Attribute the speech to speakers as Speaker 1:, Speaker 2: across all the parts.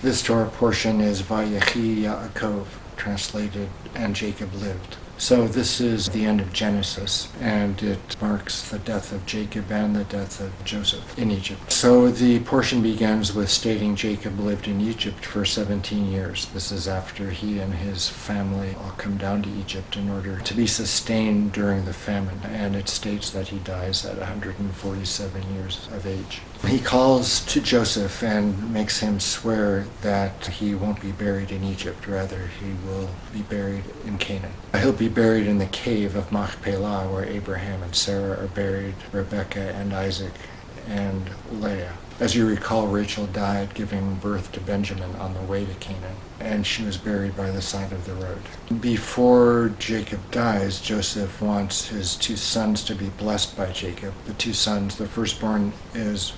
Speaker 1: This Torah portion is Va-yechi Yaakov, translated, and Jacob lived. So this is the end of Genesis, and it marks the death of Jacob and the death of Joseph in Egypt. So the portion begins with stating Jacob lived in Egypt for 17 years. This is after he and his family all come down to Egypt in order to be sustained during the famine, and it states that he dies at 147 years of age. He calls to Joseph and makes him swear that he won't be buried in Egypt, rather he will be buried in Canaan. He'll be buried in the Cave of Machpelah, where Abraham and Sarah are buried, Rebekah and Isaac and Leah. As you recall, Rachel died giving birth to Benjamin on the way to Canaan, and she was buried by the side of the road. Before Jacob dies, Joseph wants his two sons to be blessed by Jacob. The two sons, the firstborn is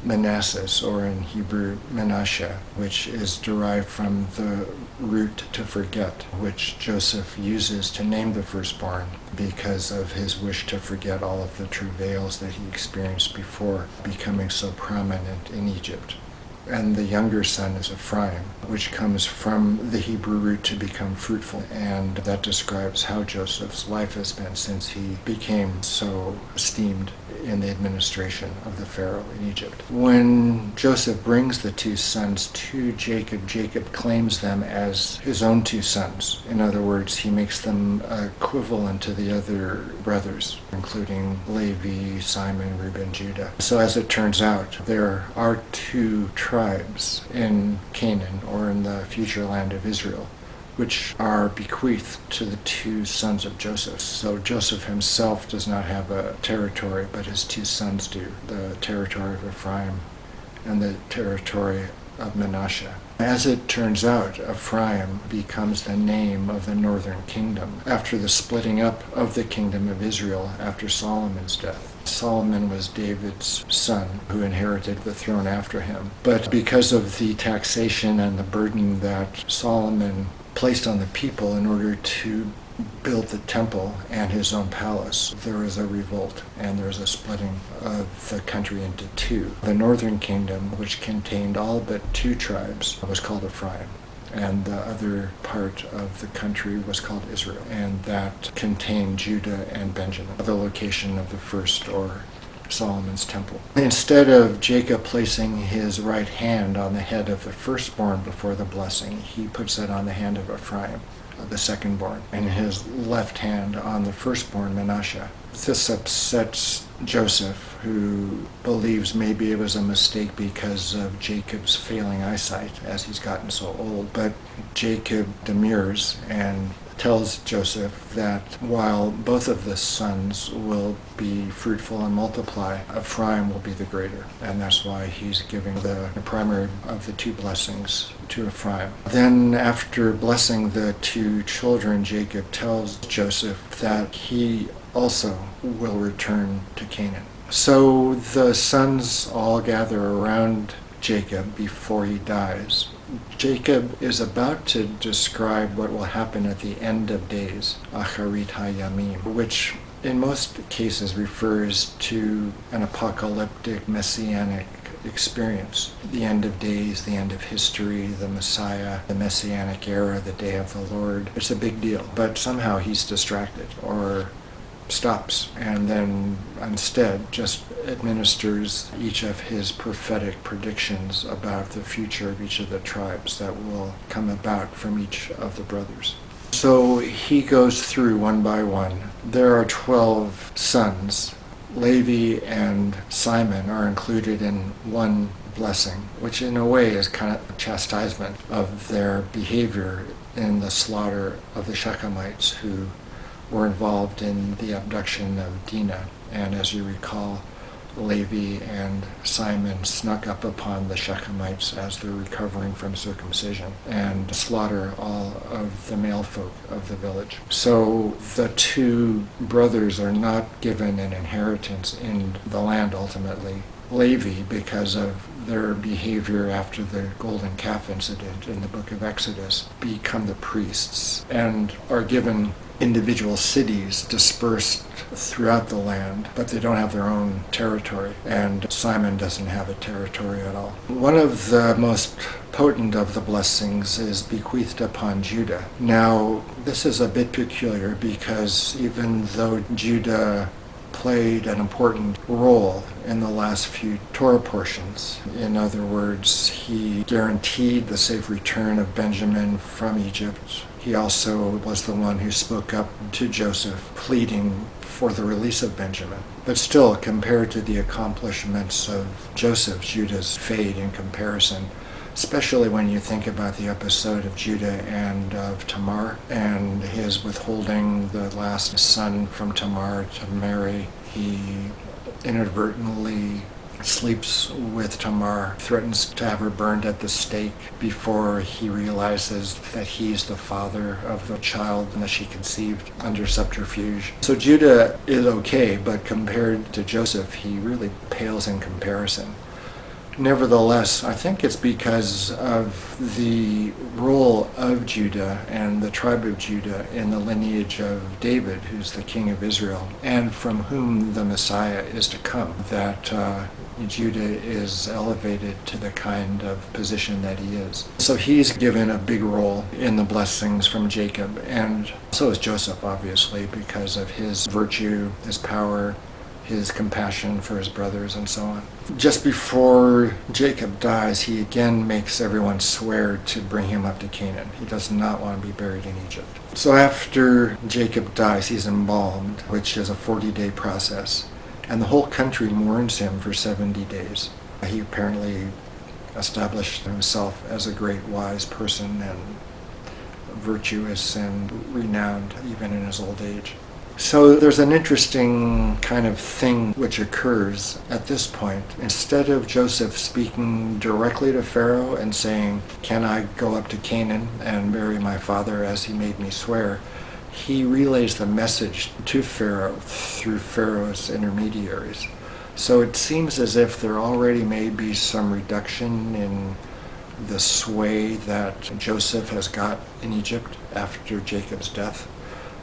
Speaker 1: Manassas, or in Hebrew Manassas, which is derived from the root to forget, which Joseph uses to name the firstborn because of his wish to forget all of the travails that he experienced before becoming so prominent in Egypt. And the younger son is Ephraim, which comes from the Hebrew root to become fruitful, and that describes how Joseph's life has been since he became so esteemed in the administration of the Pharaoh in Egypt. When Joseph brings the two sons to Jacob, Jacob claims them as his own two sons. In other words, he makes them equivalent to the other brothers, including Levi, Simon, Reuben, Judah. So as it turns out, there are two tribes in Canaan, or in the future land of Israel, which are bequeathed to the two sons of Joseph. So Joseph himself does not have a territory, but his two sons do, the territory of Ephraim and the territory of Manasseh. As it turns out, Ephraim becomes the name of the northern kingdom after the splitting up of the kingdom of Israel after Solomon's death. Solomon was David's son who inherited the throne after him. But because of the taxation and the burden that Solomon placed on the people in order to build the temple and his own palace, there was a revolt, and there was a splitting of the country into two. The northern kingdom, which contained all but two tribes, was called Ephraim, and the other part of the country was called Israel, and that contained Judah and Benjamin, the location of the first, or Solomon's temple. Instead of Jacob placing his right hand on the head of the firstborn before the blessing, he puts it on the hand of Ephraim, the secondborn, and his left hand on the firstborn, Manasseh. This upsets Joseph, who believes maybe it was a mistake because of Jacob's failing eyesight as he's gotten so old. But Jacob demurs and tells Joseph that while both of the sons will be fruitful and multiply, Ephraim will be the greater, and that's why he's giving the primary of the two blessings to Ephraim. Then after blessing the two children, Jacob tells Joseph that he also will return to Canaan. So the sons all gather around Jacob before he dies. Jacob is about to describe what will happen at the end of days, Acharit HaYamim, which in most cases refers to an apocalyptic messianic experience. The end of days, the end of history, the Messiah, the messianic era, the day of the Lord. It's a big deal, but somehow he's distracted or stops, and then instead just administers each of his prophetic predictions about the future of each of the tribes that will come about from each of the brothers. So he goes through one by one. There are 12 sons. Levi and Simon are included in one blessing, which in a way is kind of a chastisement of their behavior in the slaughter of the Shechemites who were involved in the abduction of Dinah. And as you recall, Levi and Simon snuck up upon the Shechemites as they're recovering from circumcision and slaughter all of the male folk of the village. So the two brothers are not given an inheritance in the land ultimately. Levi, because of their behavior after the golden calf incident in the book of Exodus, become the priests and are given individual cities dispersed throughout the land, but they don't have their own territory, and Simon doesn't have a territory at all. One of the most potent of the blessings is bequeathed upon Judah. Now, this is a bit peculiar because even though Judah played an important role in the last few Torah portions. In other words, he guaranteed the safe return of Benjamin from Egypt. He also was the one who spoke up to Joseph, pleading for the release of Benjamin. But still, compared to the accomplishments of Joseph, Judah's fade in comparison, especially when you think about the episode of Judah and of Tamar and his withholding the last son from Tamar to marry. He inadvertently sleeps with Tamar, threatens to have her burned at the stake before he realizes that he's the father of the child that she conceived under subterfuge. So Judah is okay, but compared to Joseph, he really pales in comparison. Nevertheless, I think it's because of the role of Judah and the tribe of Judah in the lineage of David, who's the king of Israel, and from whom the Messiah is to come, that Judah is elevated to the kind of position that he is. So he's given a big role in the blessings from Jacob, and so is Joseph, obviously, because of his virtue, his power, his compassion for his brothers, and so on. Just before Jacob dies, he again makes everyone swear to bring him up to Canaan. He does not want to be buried in Egypt. So after Jacob dies, he's embalmed, which is a 40-day process, and the whole country mourns him for 70 days. He apparently established himself as a great wise person and virtuous and renowned even in his old age. So there's an interesting kind of thing which occurs at this point. Instead of Joseph speaking directly to Pharaoh and saying, "Can I go up to Canaan and bury my father as he made me swear?" he relays the message to Pharaoh through Pharaoh's intermediaries. So it seems as if there already may be some reduction in the sway that Joseph has got in Egypt after Jacob's death.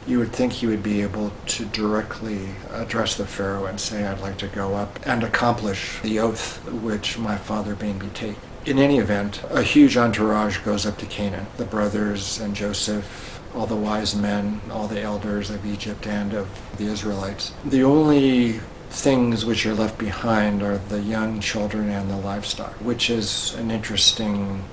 Speaker 1: You would think he would be able to directly address the Pharaoh and say, "I'd like to go up and accomplish the oath which my father bade me take." In any event, a huge entourage goes up to Canaan. The brothers and Joseph, all the wise men, all the elders of Egypt and of the Israelites. The only things which are left behind are the young children and the livestock, which is an interesting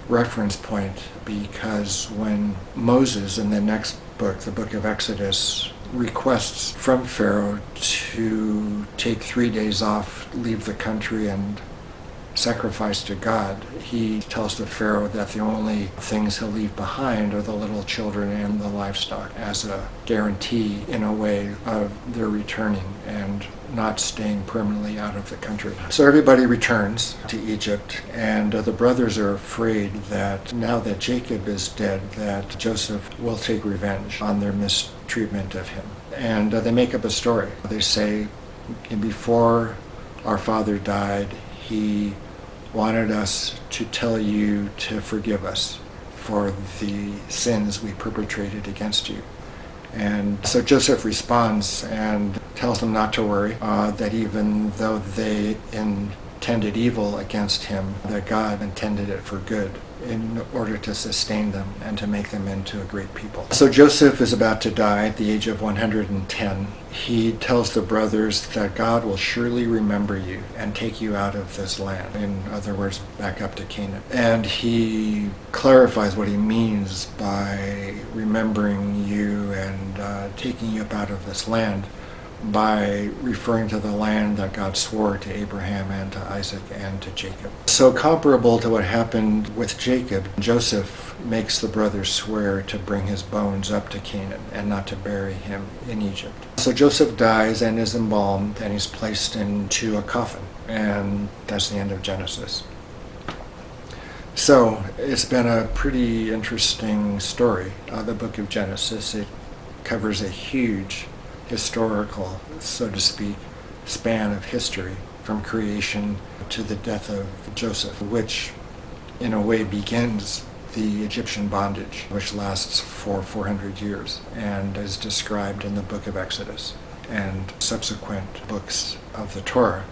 Speaker 1: reference point because when Moses in the next book, the book of Exodus, requests from Pharaoh to take 3 days off, leave the country and sacrifice to God, he tells the Pharaoh that the only things he'll leave behind are the little children and the livestock as a guarantee in a way of their returning and not staying permanently out of the country. So everybody returns to Egypt, and the brothers are afraid that now that Jacob is dead, that Joseph will take revenge on their mistreatment of him. And they make up a story. They say, before our father died, he wanted us to tell you to forgive us for the sins we perpetrated against you. And so Joseph responds and tells them not to worry, that even though they intended evil against him, that God intended it for good in order to sustain them and to make them into a great people. So Joseph is about to die at the age of 110. He tells the brothers that God will surely remember you and take you out of this land. In other words, back up to Canaan. And he clarifies what he means by remembering you and taking you up out of this land by referring to the land that God swore to Abraham and to Isaac and to Jacob. So comparable to what happened with Jacob, Joseph makes the brothers swear to bring his bones up to Canaan and not to bury him in Egypt. So Joseph dies and is embalmed and he's placed into a coffin, and that's the end of Genesis. So it's been a pretty interesting story, the book of Genesis. It covers a huge historical, so to speak, span of history from creation to the death of Joseph, which in a way begins the Egyptian bondage, which lasts for 400 years and is described in the book of Exodus and subsequent books of the Torah,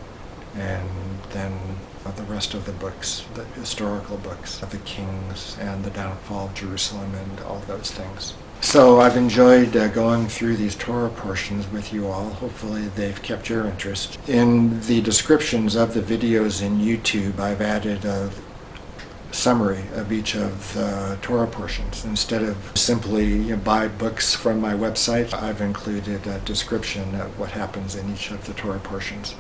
Speaker 1: and then the rest of the books, the historical books of the kings and the downfall of Jerusalem and all those things. So I've enjoyed going through these Torah portions with you all. Hopefully they've kept your interest. In the descriptions of the videos in YouTube, I've added a summary of each of the Torah portions. Instead of simply buy books from my website, I've included a description of what happens in each of the Torah portions.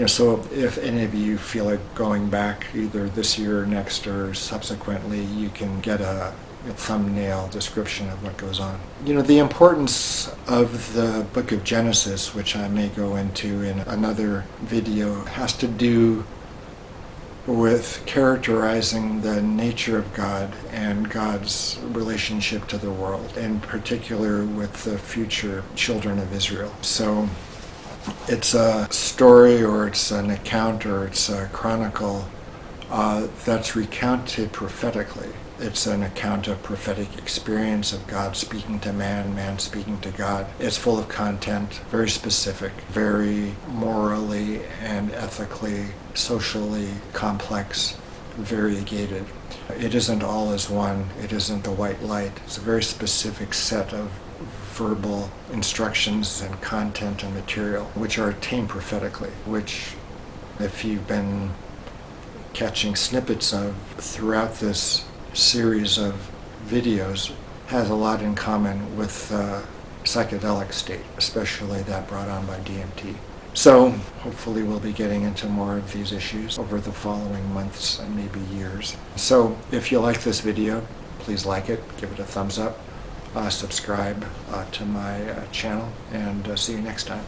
Speaker 1: So if any of you feel like going back either this year or next or subsequently, you can get a thumbnail description of what goes on. The importance of the book of Genesis, which I may go into in another video, has to do with characterizing the nature of God and God's relationship to the world, in particular with the future children of Israel. So it's a story, or it's an account, or it's a chronicle that's recounted prophetically. It's an account of prophetic experience of God speaking to man, man speaking to God. It's full of content, very specific, very morally and ethically, socially complex, variegated. It isn't all as one. It isn't the white light. It's a very specific set of verbal instructions and content and material, which are attained prophetically, which, if you've been catching snippets of throughout this series of videos, has a lot in common with psychedelic state, especially that brought on by DMT. So hopefully we'll be getting into more of these issues over the following months and maybe years. So if you like this video, please like it, give it a thumbs up, subscribe to my channel, and see you next time.